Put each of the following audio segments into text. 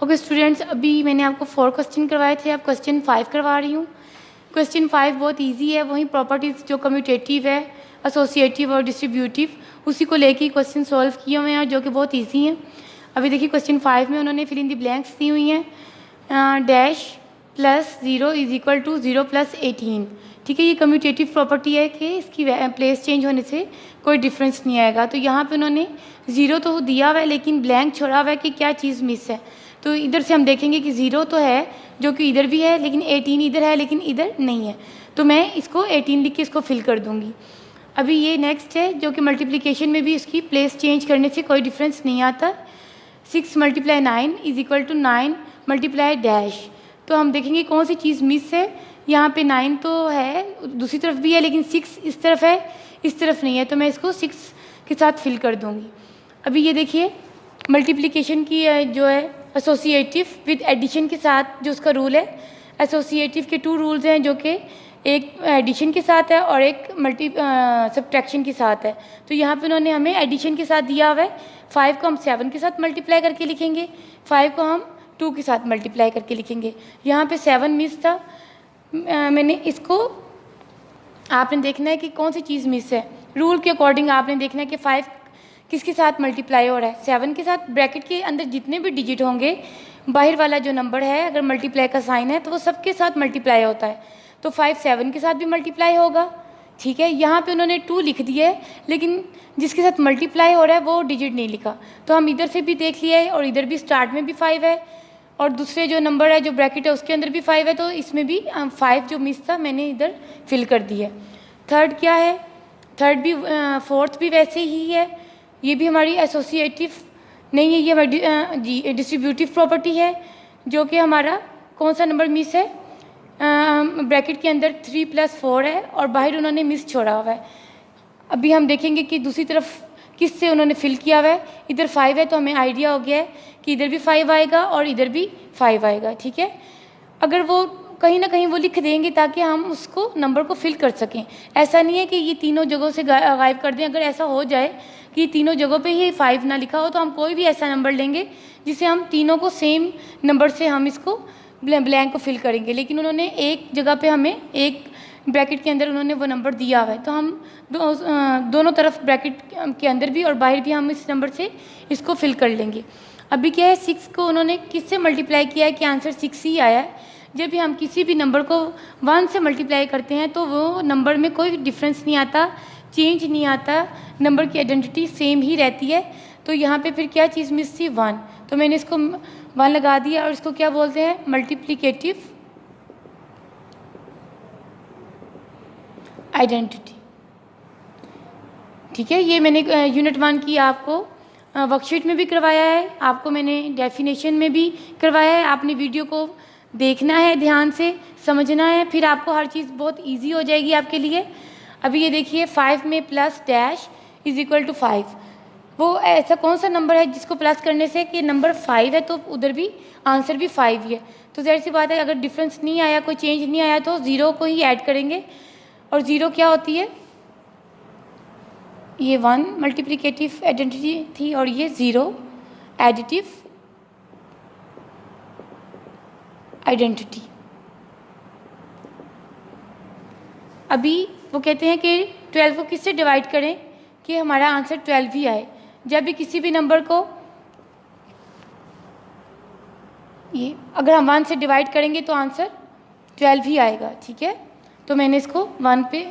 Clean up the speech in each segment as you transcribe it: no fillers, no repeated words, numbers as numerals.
Okay students, अभी मैंने आपको 4 क्वेश्चन करवाए थे, अब क्वेश्चन 5 करवा रही हूँ। क्वेश्चन 5 बहुत इजी है, वही प्रॉपर्टीज़ जो कम्यूटेटिव है, एसोसिएटिव और डिस्ट्रीब्यूटिव, उसी को लेके क्वेश्चन सॉल्व किए हुए हैं जो कि बहुत इजी हैं। अभी देखिए क्वेश्चन 5 में उन्होंने फिल इन द ब्लैंक्स दी हुई हैं। Dash plus 0 is equal to 0 plus 18। ठीक है, ये कम्यूटेटिव प्रॉपर्टी है कि इसकी प्लेस चेंज होने से कोई डिफरेंस नहीं आएगा। तो यहाँ पे उन्होंने 0 तो दिया हुआ है लेकिन ब्लैंक छोड़ा हुआ है कि क्या चीज़ मिस है। तो इधर से हम देखेंगे कि 0 तो है जो कि इधर भी है, लेकिन 18 इधर है लेकिन इधर नहीं है। तो मैं इसको 18 लिख के इसको फिल कर दूंगी। अभी ये नेक्स्ट है जो कि मल्टीप्लिकेशन में भी इसकी प्लेस चेंज करने से कोई डिफरेंस नहीं आता। 6 × 9 इज इक्वल टू 9 × डैश। तो हम देखेंगे कौन सी चीज़ मिस है। यहाँ पे 9 तो है, दूसरी तरफ भी है, लेकिन 6 इस तरफ है, इस तरफ नहीं है। तो मैं इसको 6 के साथ फिल कर दूंगी। अभी ये देखिए मल्टीप्लिकेशन की जो है एसोसिएटिव विद एडिशन के साथ जो उसका रूल है। एसोसिएटिव के 2 रूल्स हैं जो कि एक एडिशन के साथ है और एक सब्ट्रैक्शन के साथ है। तो यहाँ पे उन्होंने हमें एडिशन के साथ दिया हुआ है। 5 को हम 7 के साथ मल्टीप्लाई करके लिखेंगे, 5 को हम 2 के साथ मल्टीप्लाई करके लिखेंगे। यहाँ पे 7 मिस था, मैंने इसको आपने देखना है कि कौन सी चीज़ मिस है। रूल के अकॉर्डिंग आपने देखना है कि 5 किसके साथ मल्टीप्लाई हो रहा है, 7 के साथ। ब्रैकेट के अंदर जितने भी डिजिट होंगे, बाहर वाला जो नंबर है अगर मल्टीप्लाई का साइन है तो वो सबके साथ मल्टीप्लाई होता है। तो 5 7 के साथ भी मल्टीप्लाई होगा। ठीक है, यहाँ पे उन्होंने 2 लिख दिया है लेकिन जिसके साथ मल्टीप्लाई हो रहा है वो डिजिट नहीं लिखा। तो हम इधर से भी देख लिया है और इधर भी स्टार्ट में भी 5 है और दूसरे जो नंबर है जो ब्रैकेट है उसके अंदर भी 5 है। तो इसमें भी 5 जो मिस था मैंने इधर फिल कर दिया है। थर्ड क्या है, थर्ड भी फोर्थ भी वैसे ही है। ये भी हमारी एसोसिएटिव नहीं है, ये हमारी डिस्ट्रीब्यूटिव प्रॉपर्टी है जो कि हमारा कौन सा नंबर मिस है। ब्रैकेट के अंदर 3 + 4 है और बाहर उन्होंने मिस छोड़ा हुआ है। अभी हम देखेंगे कि दूसरी तरफ किस से उन्होंने फिल किया हुआ है। इधर 5 है तो हमें आइडिया हो गया है कि इधर भी 5 आएगा और इधर भी 5 आएगा। ठीक है, अगर वो कहीं ना कहीं वो लिख देंगे ताकि हम उसको नंबर को फिल कर सकें। ऐसा नहीं है कि ये तीनों जगहों से गायब कर दें। अगर ऐसा हो जाए कि तीनों जगहों पे ही 5 ना लिखा हो तो हम कोई भी ऐसा नंबर लेंगे जिसे हम तीनों को सेम नंबर से हम इसको ब्लैंक को फिल करेंगे। लेकिन उन्होंने एक जगह पे हमें एक ब्रैकेट के अंदर उन्होंने वो नंबर दिया हुआ है तो हम दोनों तरफ ब्रैकेट के अंदर भी और बाहर भी हम इस नंबर से इसको फिल कर लेंगे। अभी क्या है, 6 को उन्होंने किससे मल्टीप्लाई किया है कि आंसर 6 ही आया है। जब भी हम किसी भी नंबर को 1 से मल्टीप्लाई करते हैं तो वो नंबर में कोई डिफरेंस नहीं आता, चेंज नहीं आता, नंबर की आइडेंटिटी सेम ही रहती है। तो यहाँ पे फिर क्या चीज़ मिस थी, 1। तो मैंने इसको 1 लगा दिया और इसको क्या बोलते हैं, मल्टीप्लिकेटिव आइडेंटिटी। ठीक है, ये मैंने यूनिट 1 की आपको वर्कशीट में भी करवाया है, आपको मैंने डेफिनेशन में भी करवाया है। आपने वीडियो को देखना है, ध्यान से समझना है, फिर आपको हर चीज़ बहुत इजी हो जाएगी आपके लिए। अभी ये देखिए 5 में plus dash is equal to 5। वो ऐसा कौन सा नंबर है जिसको प्लस करने से कि नंबर 5 है तो उधर भी आंसर भी 5 ही है। तो ज़ाहिर सी बात है अगर डिफरेंस नहीं आया, कोई चेंज नहीं आया तो 0 को ही ऐड करेंगे। और 0 क्या होती है, ये 1 मल्टीप्लिकेटिव आइडेंटिटी थी और ये 0 एडिटिव आइडेंटिटी। अभी वो कहते हैं कि 12 को किससे डिवाइड करें कि हमारा आंसर 12 ही आए। जब भी किसी भी नंबर को ये अगर हम 1 से डिवाइड करेंगे तो आंसर 12 ही आएगा। ठीक है, तो मैंने इसको 1 पे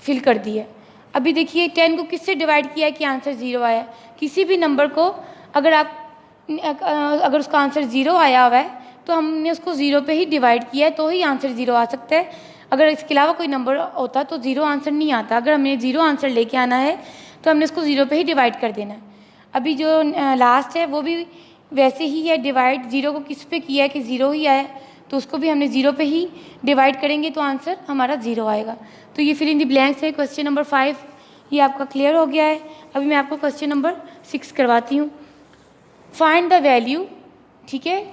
फिल कर दिया। अभी देखिए 10 को किससे डिवाइड किया कि आंसर 0 आया। किसी भी नंबर को अगर उसका आंसर 0 आया हुआ है तो हमने उसको 0 पे ही डिवाइड किया है तो ही आंसर 0 आ सकता है। अगर इसके अलावा कोई नंबर होता तो 0 आंसर नहीं आता। अगर हमें 0 आंसर लेके आना है तो हमने उसको 0 पे ही डिवाइड कर देना है। अभी जो लास्ट है वो भी वैसे ही है, डिवाइड 0 को किस पे किया है कि 0 ही आया, तो उसको भी हमने 0 पे ही डिवाइड करेंगे तो आंसर हमारा 0 आएगा। तो ये फिल इन द ब्लैंक्स है क्वेश्चन नंबर 5, ये आपका क्लियर हो गया है। अभी मैं आपको क्वेश्चन नंबर 6 करवाती हूँ। Find the value. ठीक है,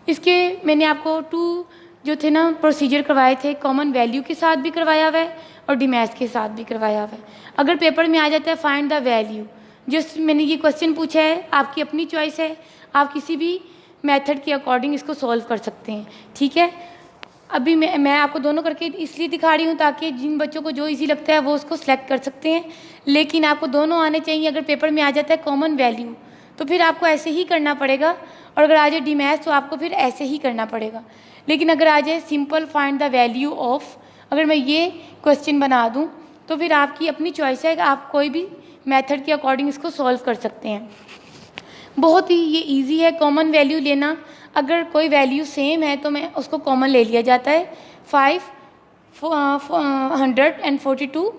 इसके मैंने आपको 2 जो थे ना प्रोसीजर करवाए थे, कॉमन वैल्यू के साथ भी करवाया हुआ है और डिमैथ के साथ भी करवाया हुआ है। अगर पेपर में आ जाता है फाइंड द वैल्यू, जस्ट मैंने ये क्वेश्चन पूछा है, आपकी अपनी चॉइस है, आप किसी भी मेथड के अकॉर्डिंग इसको सॉल्व कर सकते हैं। ठीक है, अभी मैं आपको दोनों करके इसलिए दिखा रही हूँ ताकि जिन बच्चों को जो इजी लगता है वो उसको सिलेक्ट कर सकते हैं, लेकिन आपको दोनों आने चाहिए। अगर पेपर में आ जाता है कॉमन वैल्यू तो फिर आपको ऐसे ही करना पड़ेगा, और अगर आ जाए डी मैथ्स तो आपको फिर ऐसे ही करना पड़ेगा। लेकिन अगर आ जाए simple find the value of, अगर मैं ये क्वेश्चन बना दूँ तो फिर आपकी अपनी चॉइस है, आप कोई भी मेथड के अकॉर्डिंग इसको सॉल्व कर सकते हैं। बहुत ही ये इजी है कॉमन वैल्यू लेना। अगर कोई वैल्यू सेम है तो मैं उसको कॉमन ले लिया जाता है। 542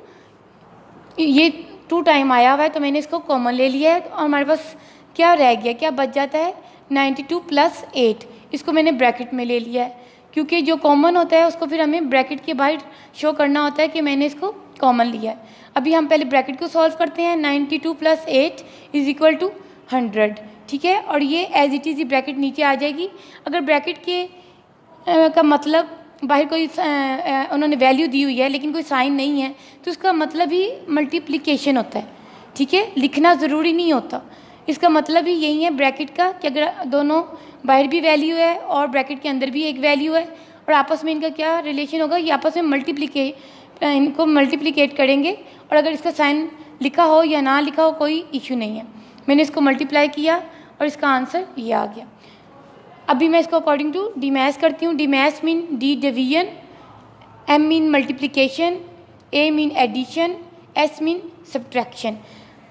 ये 2 टाइम आया हुआ है तो मैंने इसको कॉमन ले लिया है, और हमारे पास क्या रह गया, क्या बच जाता है 92 + 8, इसको मैंने ब्रैकेट में ले लिया है, क्योंकि जो कॉमन होता है उसको फिर हमें ब्रैकेट के बाहर शो करना होता है कि मैंने इसको कॉमन लिया है। अभी हम पहले ब्रैकेट को सॉल्व करते हैं। 92 + 8 = 100। ठीक है, और ये एज इट इज़ ब्रैकेट नीचे आ जाएगी। अगर ब्रैकेट के का मतलब बाहर कोई उन्होंने वैल्यू दी हुई है लेकिन कोई साइन नहीं है तो उसका मतलब ही मल्टीप्लिकेशन होता है। ठीक है, लिखना ज़रूरी नहीं होता, इसका मतलब ही यही है ब्रैकेट का कि अगर दोनों बाहर भी वैल्यू है और ब्रैकेट के अंदर भी एक वैल्यू है और आपस में इनका क्या रिलेशन होगा, ये आपस में इनको मल्टीप्लिकेट करेंगे, और अगर इसका साइन लिखा हो या ना लिखा हो कोई इशू नहीं है। मैंने इसको मल्टीप्लाई किया और इसका आंसर ये आ गया। अभी मैं इसको अकॉर्डिंग टू डी मैथ्स करती हूँ। D maths mean D division, M mean multiplication, A mean addition, S mean subtraction.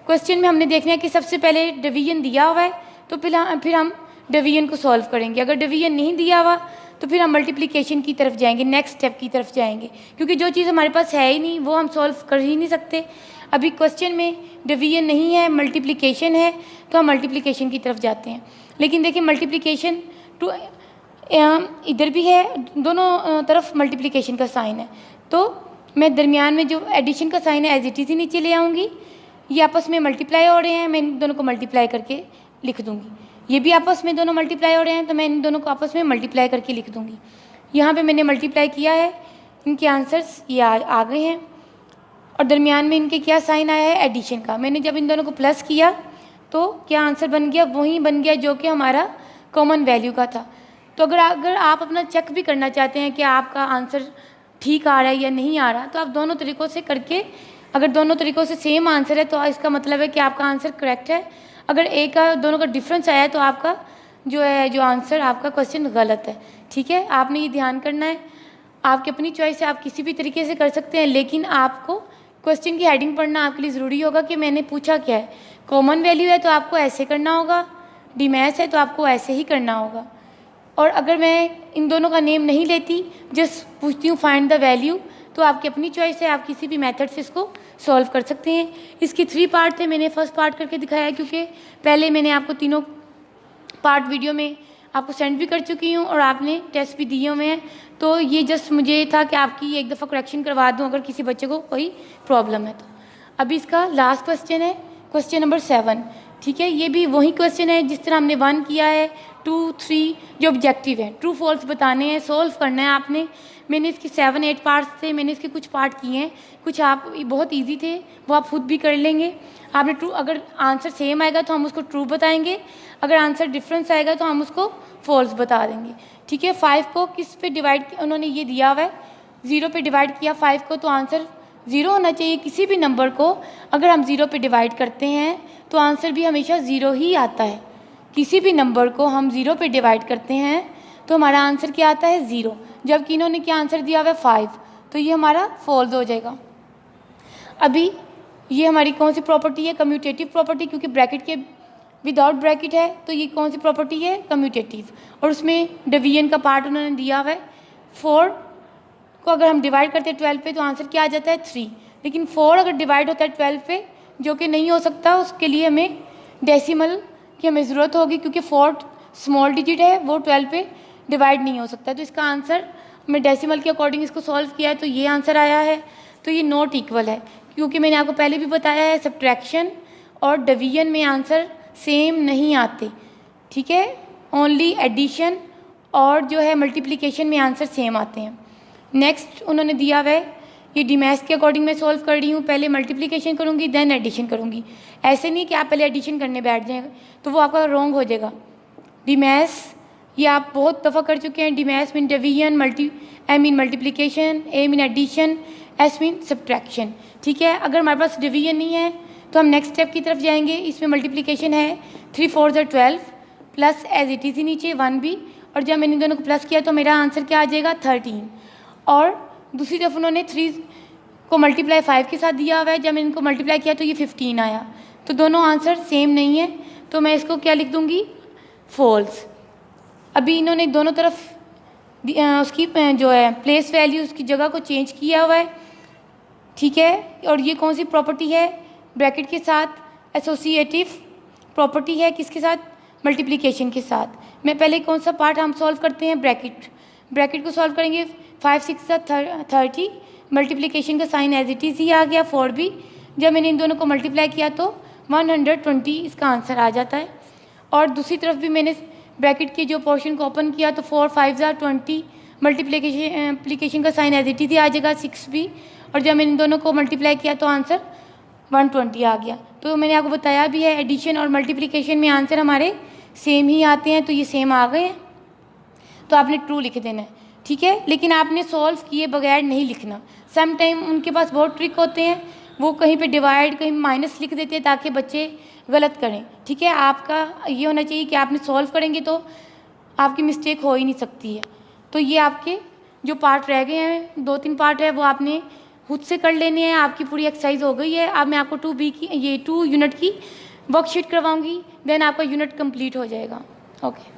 Question में हमने देखना है कि सबसे पहले डिवीजन दिया हुआ है तो फिर हम डिवीजन को सॉल्व करेंगे। अगर डिवीजन नहीं दिया हुआ तो फिर हम मल्टीप्लिकेशन की तरफ जाएंगे, नेक्स्ट स्टेप की तरफ जाएंगे, क्योंकि जो चीज़ हमारे पास है ही नहीं वो हम सॉल्व कर ही नहीं सकते। अभी क्वेश्चन में डिवीजन नहीं है, मल्टीप्लिकेशन है, तो हम मल्टीप्लिकेशन की तरफ जाते हैं। लेकिन देखिए मल्टीप्लिकेशन टू इधर भी है, दोनों तरफ मल्टीप्लिकेशन का साइन है, तो मैं दरमियान में जो एडिशन का साइन है एज इट इज़ ही नीचे ले आऊँगी। ये आपस में मल्टीप्लाई हो रहे हैं, मैं इन दोनों को मल्टीप्लाई करके लिख दूँगी। ये भी आपस में दोनों मल्टीप्लाई हो रहे हैं तो मैं इन दोनों को आपस में मल्टीप्लाई करके लिख दूँगी। यहाँ पे मैंने मल्टीप्लाई किया है, इनके आंसर्स ये आ गए हैं, और दरमियान में इनके क्या साइन आया है, एडिशन का। मैंने जब इन दोनों को प्लस किया तो क्या आंसर बन गया, वही बन गया जो कि हमारा कॉमन वैल्यू का था। तो अगर आप अपना चेक भी करना चाहते हैं कि आपका आंसर ठीक आ रहा है या नहीं आ रहा, तो आप दोनों तरीक़ों से करके, अगर दोनों तरीक़ों से सेम आंसर है तो इसका मतलब है कि आपका आंसर करेक्ट है। अगर एक का दोनों का डिफरेंस आया है तो आपका जो आंसर आपका क्वेश्चन गलत है। ठीक है, आपने ये ध्यान करना है। आपकी अपनी चॉइस है, आप किसी भी तरीके से कर सकते हैं, लेकिन आपको क्वेश्चन की हेडिंग पढ़ना आपके लिए ज़रूरी होगा कि मैंने पूछा क्या है। कॉमन वैल्यू है तो आपको ऐसे करना होगा, डी मैथ्स है तो आपको ऐसे ही करना होगा। और अगर मैं इन दोनों का नेम नहीं लेती, जस्ट पूछती हूँ फाइंड द वैल्यू, तो आपकी अपनी चॉइस है, आप किसी भी मेथड से इसको सॉल्व कर सकते हैं। इसके 3 पार्ट थे, मैंने फर्स्ट पार्ट करके दिखाया क्योंकि पहले मैंने आपको तीनों पार्ट वीडियो में आपको सेंड भी कर चुकी हूँ और आपने टेस्ट भी दिए हुए हैं, तो ये जस्ट मुझे था कि आपकी एक दफ़ा करेक्शन करवा दूँ अगर किसी बच्चे को कोई प्रॉब्लम है तो। अभी इसका लास्ट क्वेश्चन है, क्वेश्चन नंबर 7। ठीक है, ये भी वही क्वेश्चन है जिस तरह हमने 1 किया है, 2, 3 जो ऑब्जेक्टिव है, ट्रू फॉल्स बताने हैं, सॉल्व करना है आपने। मैंने इसके 7-8 पार्ट्स थे, मैंने इसके कुछ पार्ट किए हैं, कुछ आप बहुत इजी थे वो आप खुद भी कर लेंगे। आपने ट्रू, अगर आंसर सेम आएगा तो हम उसको ट्रू बताएंगे, अगर आंसर डिफरेंस आएगा तो हम उसको फॉल्स बता देंगे। ठीक है, 5 को किस पे डिवाइड, उन्होंने ये दिया हुआ है 0 पे डिवाइड किया 5 को, तो आंसर 0 होना चाहिए। किसी भी नंबर को अगर हम 0 पे डिवाइड करते हैं तो आंसर भी हमेशा 0 ही आता है। किसी भी नंबर को हम 0 पे डिवाइड करते हैं तो हमारा आंसर क्या आता है, 0। जबकि इन्होंने क्या आंसर दिया हुआ है 5, तो ये हमारा फॉल्स हो जाएगा। अभी ये हमारी कौन सी प्रॉपर्टी है, कम्यूटेटिव प्रॉपर्टी, क्योंकि ब्रैकेट के विदाउट ब्रैकेट है तो ये कौन सी प्रॉपर्टी है, कम्यूटेटिव। और उसमें डिवीजन का पार्ट उन्होंने दिया हुआ है। 4 को अगर हम डिवाइड करते हैं 12 पे तो आंसर क्या आ जाता है, 3। लेकिन 4 अगर डिवाइड होता है 12 पे, जो कि नहीं हो सकता, उसके लिए हमें डेसिमल की हमें ज़रूरत होगी, क्योंकि 4 स्मॉल डिजिट है, वो 12 पे डिवाइड नहीं हो सकता। तो इसका आंसर मैं डेसिमल के अकॉर्डिंग इसको सॉल्व किया है तो ये आंसर आया है। तो ये नॉट इक्वल है, क्योंकि मैंने आपको पहले भी बताया है सब्ट्रैक्शन और डिवीजन में आंसर सेम नहीं आते। ठीक है, ओनली एडिशन और जो है मल्टीप्लिकेशन में आंसर सेम आते हैं। नेक्स्ट उन्होंने दिया हुआ है, ये डी मैथ्स के अकॉर्डिंग मैं सॉल्व कर रही हूँ, पहले मल्टीप्लिकेशन करूँगी देन एडिशन करूँगी। ऐसे नहीं कि आप पहले एडिशन करने बैठ जाएँ तो वो आपका रॉन्ग हो जाएगा। डी मैथ्स ये आप बहुत दफ़ा कर चुके हैं। DMAS mean division, M mean multiplication, A mean addition, S mean subtraction. ठीक है, अगर हमारे पास डिवीजन नहीं है तो हम नेक्स्ट स्टेप की तरफ जाएंगे। इसमें मल्टीप्लिकेशन है 3 4 12 प्लस एज इट इज़ ही नीचे 1 भी, और जब मैंने इन दोनों को प्लस किया तो मेरा आंसर क्या आ जाएगा 13। और दूसरी तरफ उन्होंने 3 को मल्टीप्लाई 5 के साथ दिया हुआ है, जब मैंने इनको मल्टीप्लाई किया तो ये 15 आया। तो दोनों आंसर सेम नहीं है, तो मैं इसको क्या लिख दूँगी, फॉल्स। अभी इन्होंने दोनों तरफ उसकी जो है प्लेस वैल्यू, उसकी जगह को चेंज किया हुआ है। ठीक है, और ये कौन सी प्रॉपर्टी है, ब्रैकेट के साथ एसोसिएटिव प्रॉपर्टी है, किसके साथ, मल्टीप्लिकेशन के साथ। मैं पहले कौन सा पार्ट हम सॉल्व करते हैं, ब्रैकेट को सॉल्व करेंगे। 5 6 30, मल्टीप्लिकेशन का साइन एज इट इज़ ही आ गया 4 भी। जब मैंने इन दोनों को मल्टीप्लाई किया तो 120 इसका आंसर आ जाता है। और दूसरी तरफ भी मैंने ब्रैकेट के जो पोर्शन को ओपन किया तो 4 5 20, मल्टीप्लिकेशन का साइन एज इट इज़ ही आ जाएगा 6 भी। और जब मैंने इन दोनों को मल्टीप्लाई किया तो आंसर 120 आ गया। तो मैंने आपको बताया भी है एडिशन और मल्टीप्लिकेशन में आंसर हमारे सेम ही आते हैं, तो ये सेम आ गए हैं, तो आपने ट्रू लिख देना है। ठीक है, लेकिन आपने सॉल्व किए बगैर नहीं लिखना। सम टाइम उनके पास बहुत ट्रिक होते हैं, वो कहीं पे डिवाइड कहीं माइनस लिख देते हैं ताकि बच्चे गलत करें। ठीक है, आपका ये होना चाहिए कि आपने सॉल्व करेंगे तो आपकी मिस्टेक हो ही नहीं सकती है। तो ये आपके जो पार्ट रह गए हैं, 2-3 पार्ट है, वो आपने खुद से कर लेने हैं। आपकी पूरी एक्सरसाइज हो गई है। अब मैं आपको 2B की 2 यूनिट की वर्कशीट करवाऊंगी, देन आपका यूनिट कंप्लीट हो जाएगा। ओके।